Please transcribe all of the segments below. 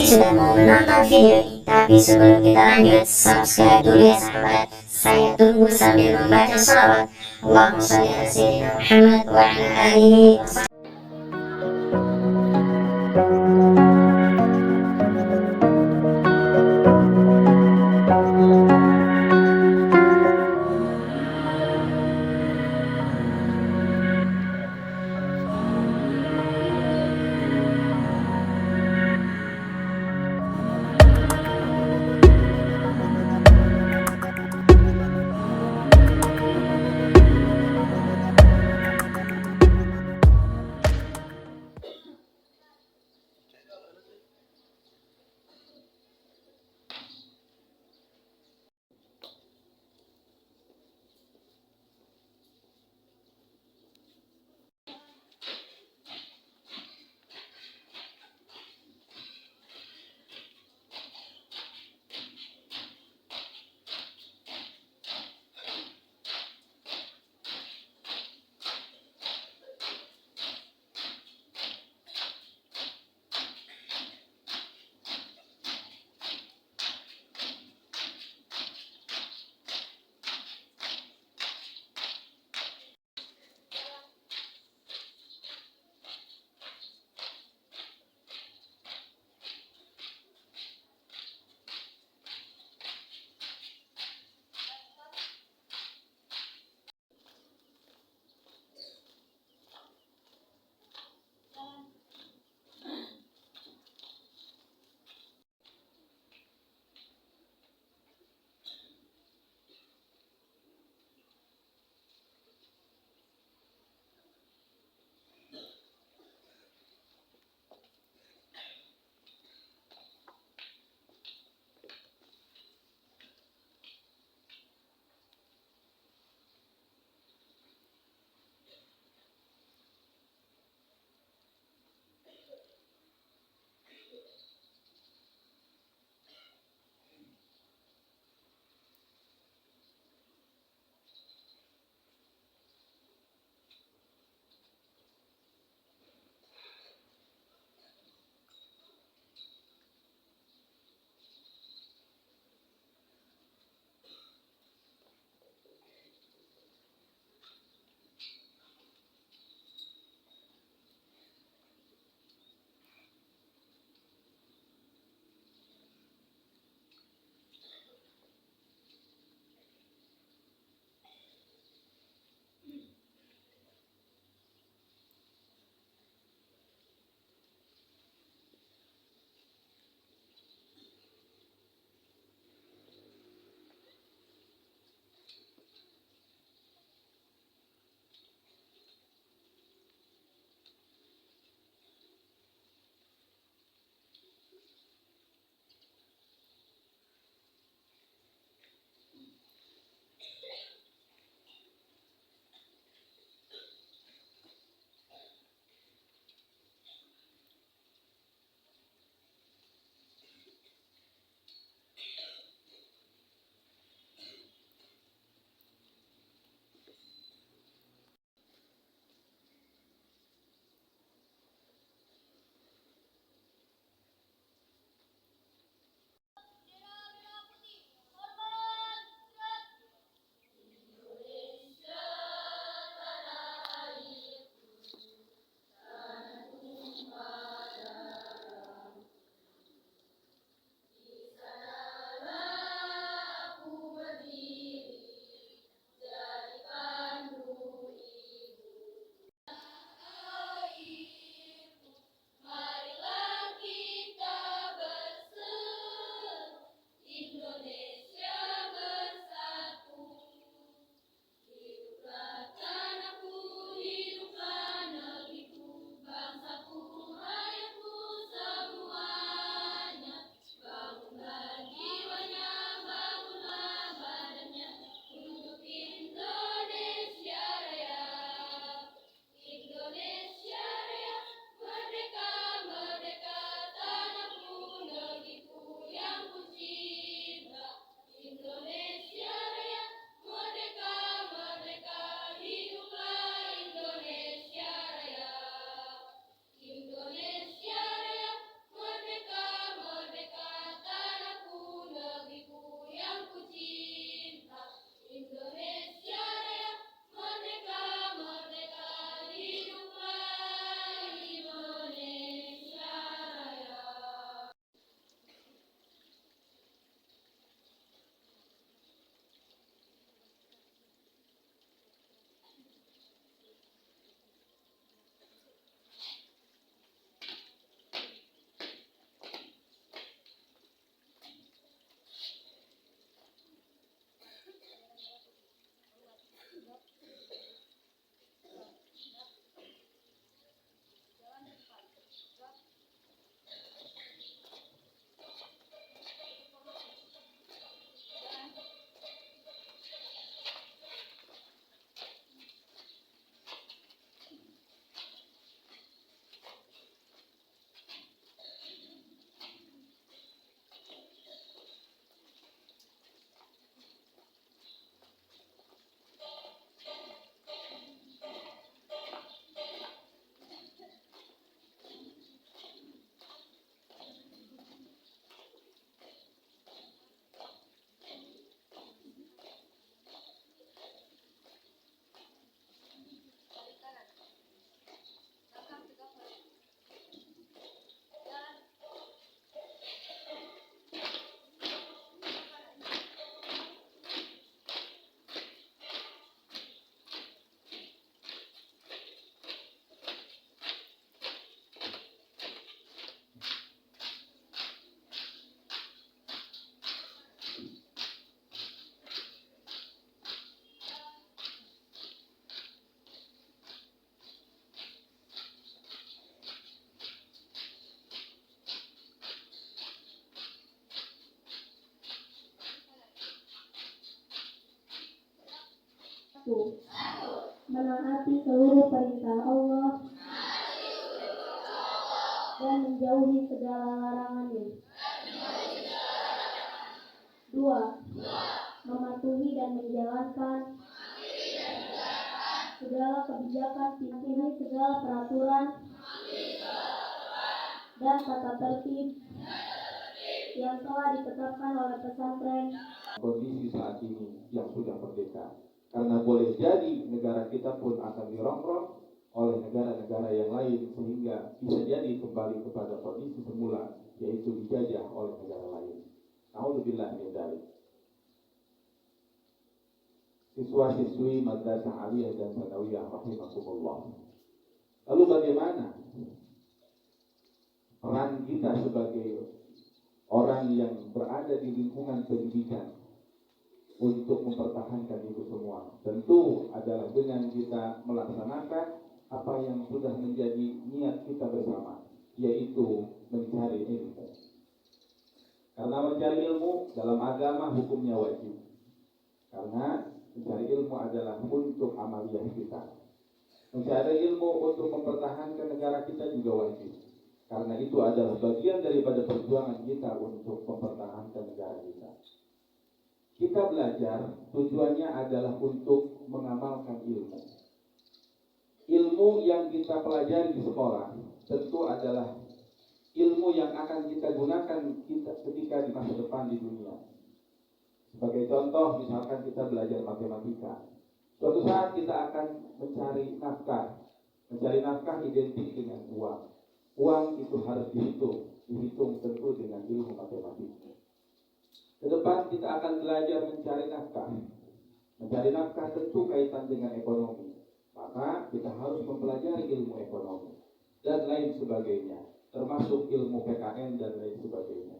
sudah mau menonton video ini, tapi sebelum kita lanjut, subscribe dulu ya sahabat. Saya tunggu sambil membaca sholawat. Allahumma sholli ala sayyidina Muhammad wa ala alihi wa sahbihi. Satu, menaati seluruh perintah Allah dan menjauhi segala larangannya. Dua, mematuhi dan menjalankan segala kebijakan, pimpinan segala peraturan dan tata tertib yang telah ditetapkan oleh pesantren. Kondisi saat ini yang sudah merdeka, karena boleh jadi negara kita pun akan dirongrong oleh negara-negara yang lain, sehingga bisa jadi kembali kepada kondisi semula, yaitu dijajah oleh negara lain. Naudzubillah min dzalik. Siswa-siswi Madrasah Aliyah dan Sanawiyah rahimakumullah. Lalu bagaimana peran kita sebagai orang yang berada di lingkungan pendidikan untuk mempertahankan itu semua? Tentu adalah dengan kita melaksanakan apa yang sudah menjadi niat kita bersama, yaitu mencari ilmu. Karena mencari ilmu dalam agama hukumnya wajib. Karena mencari ilmu adalah untuk amaliyah kita. Mencari ilmu untuk mempertahankan negara kita juga wajib. Karena itu adalah bagian daripada perjuangan kita untuk mempertahankan negara kita. Kita belajar tujuannya adalah untuk mengamalkan ilmu. Ilmu yang kita pelajari di sekolah tentu adalah ilmu yang akan kita gunakan ketika di masa depan di dunia. Sebagai contoh, misalkan kita belajar matematika. Suatu saat kita akan mencari nafkah. Mencari nafkah identik dengan uang. Uang itu harus dihitung tentu dengan ilmu matematika. Ke depan kita akan belajar mencari nafkah. Mencari nafkah tentu kaitan dengan ekonomi. Maka kita harus mempelajari ilmu ekonomi dan lain sebagainya, termasuk ilmu PKN dan lain sebagainya.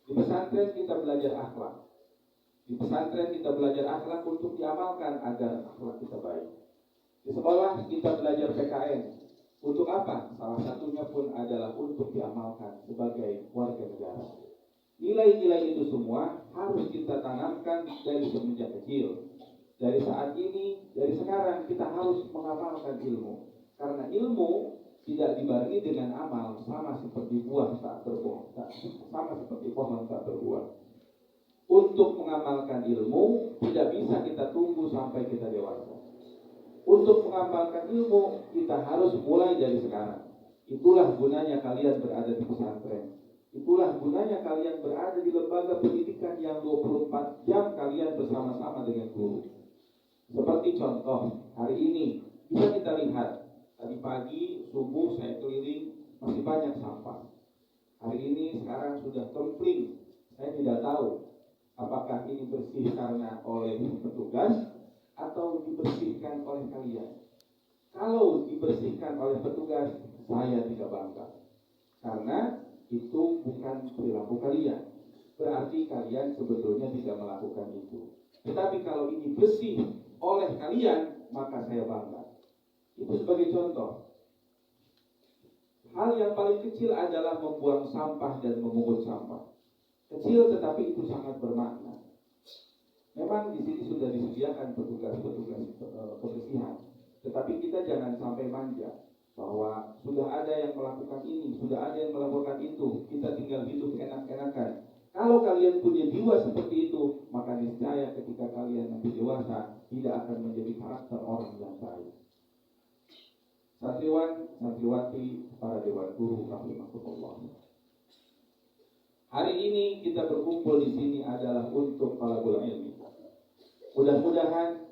Di pesantren kita belajar akhlak. Di pesantren kita belajar akhlak untuk diamalkan agar akhlak kita baik. Di sekolah kita belajar PKN. Untuk apa? Salah satunya pun adalah untuk diamalkan sebagai warga negara. Nilai-nilai itu semua harus kita tanamkan dari semenjak kecil. Dari saat ini, dari sekarang kita harus mengamalkan ilmu. Karena ilmu tidak dibarengi dengan amal, sama seperti buah tak berbuah, sama seperti pohon tak berbuah. Untuk mengamalkan ilmu tidak bisa kita tunggu sampai kita dewasa. Untuk mengamalkan ilmu kita harus mulai dari sekarang. Itulah gunanya kalian berada di pesantren. Itulah gunanya kalian berada di lembaga pendidikan yang 24 jam kalian bersama-sama dengan guru. Seperti contoh, hari ini bisa kita lihat, tadi pagi, subuh saya keliling, masih banyak sampah. Hari ini sekarang sudah kempling. Saya tidak tahu apakah ini bersih karena oleh petugas atau dibersihkan oleh kalian. Kalau dibersihkan oleh petugas, saya tidak bangga. Karena itu bukan perilaku kalian. Berarti kalian sebetulnya tidak melakukan itu. Tetapi kalau ini bersih oleh kalian, maka saya bangga. Itu sebagai contoh. Hal yang paling kecil adalah membuang sampah dan memungut sampah. Kecil tetapi itu sangat bermakna. Memang di sini sudah disediakan petugas-petugas kebersihan. Tetapi kita jangan sampai manja bahwa sudah ada yang melakukan ini, sudah ada yang melakukan itu, kita tinggal hidup enak-enakan. Kalau kalian punya jiwa seperti itu, maka niscaya ketika kalian nanti dewasa tidak akan menjadi karakter orang yang baik. Santriwan, santriwati, para dewan guru rahimahullah. Hari ini kita berkumpul di sini adalah untuk talabul ilmi. Mudah-mudahan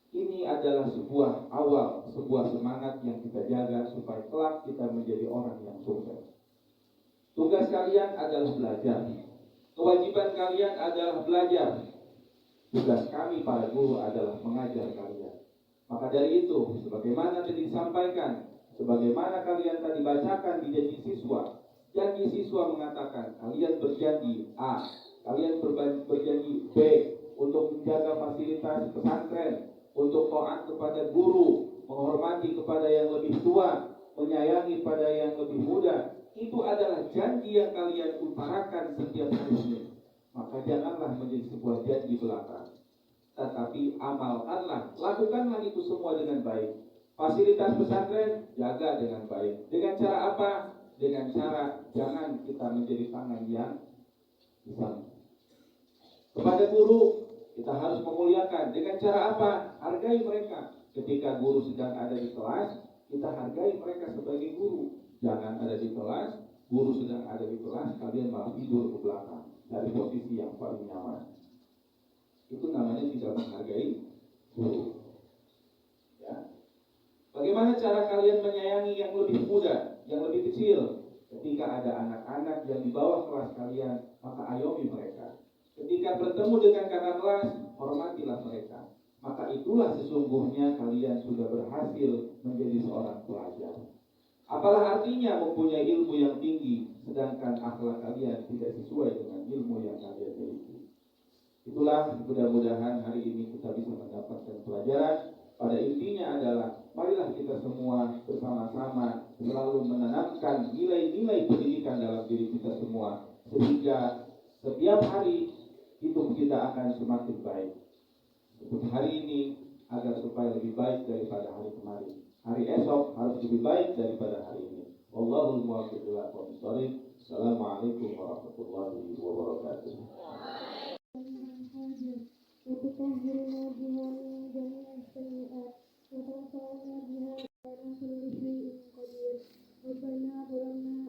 ini adalah sebuah awal, sebuah semangat yang kita jaga supaya kelak kita menjadi orang yang sukses. Tugas kalian adalah belajar. Kewajiban kalian adalah belajar. Tugas kami para guru adalah mengajar kalian. Maka dari itu, sebagaimana tadi disampaikan, sebagaimana kalian tadi bacakan di janji siswa. Janji siswa mengatakan, kalian berjanji A, kalian berjanji B, untuk menjaga fasilitas pesantren, untuk taat kepada guru, menghormati kepada yang lebih tua, menyayangi pada yang lebih muda. Itu adalah janji yang kalian utarakan setiap hari Senin. Maka janganlah menjadi sebuah janji belaka. tetapi amalkanlah, lakukanlah itu semua dengan baik. Fasilitas pesantren jaga dengan baik. Dengan cara apa? Dengan cara jangan kita menjadi tangan yang bisa. Kepada guru kita harus memuliakan. Dengan cara apa? Hargai mereka. Ketika guru sedang ada di kelas, kita hargai mereka sebagai guru. Jangan ada di kelas, guru sedang ada di kelas, kalian malah tidur ke belakang dari posisi yang paling nyaman. Itu namanya tidak menghargai guru. Ya. Bagaimana cara kalian menyayangi yang lebih muda, yang lebih kecil? Ketika ada anak-anak yang di bawah kelas kalian, maka ayomi mereka. Ketika bertemu dengan kakak kelas, hormatilah mereka. Maka itulah sesungguhnya kalian sudah berhasil menjadi seorang pelajar. Apalah artinya mempunyai ilmu yang tinggi, sedangkan akhlak kalian tidak sesuai dengan ilmu yang kalian miliki. Itulah mudah-mudahan hari ini kita bisa mendapatkan pelajaran. Pada intinya adalah marilah kita semua bersama-sama selalu menanamkan nilai-nilai pendidikan dalam diri kita semua, sehingga setiap hari hidup kita akan semakin baik. Untuk hari ini agar supaya lebih baik daripada hari kemarin. Hari esok harus lebih baik daripada hari ini. Wallahul muwaffiq ila aqwamit thoriq. Assalamualaikum warahmatullahi wabarakatuh. وتطهرنا بها من جميع السيئات وتنفعنا بها على كل شيء قدير ربنا ظلمنا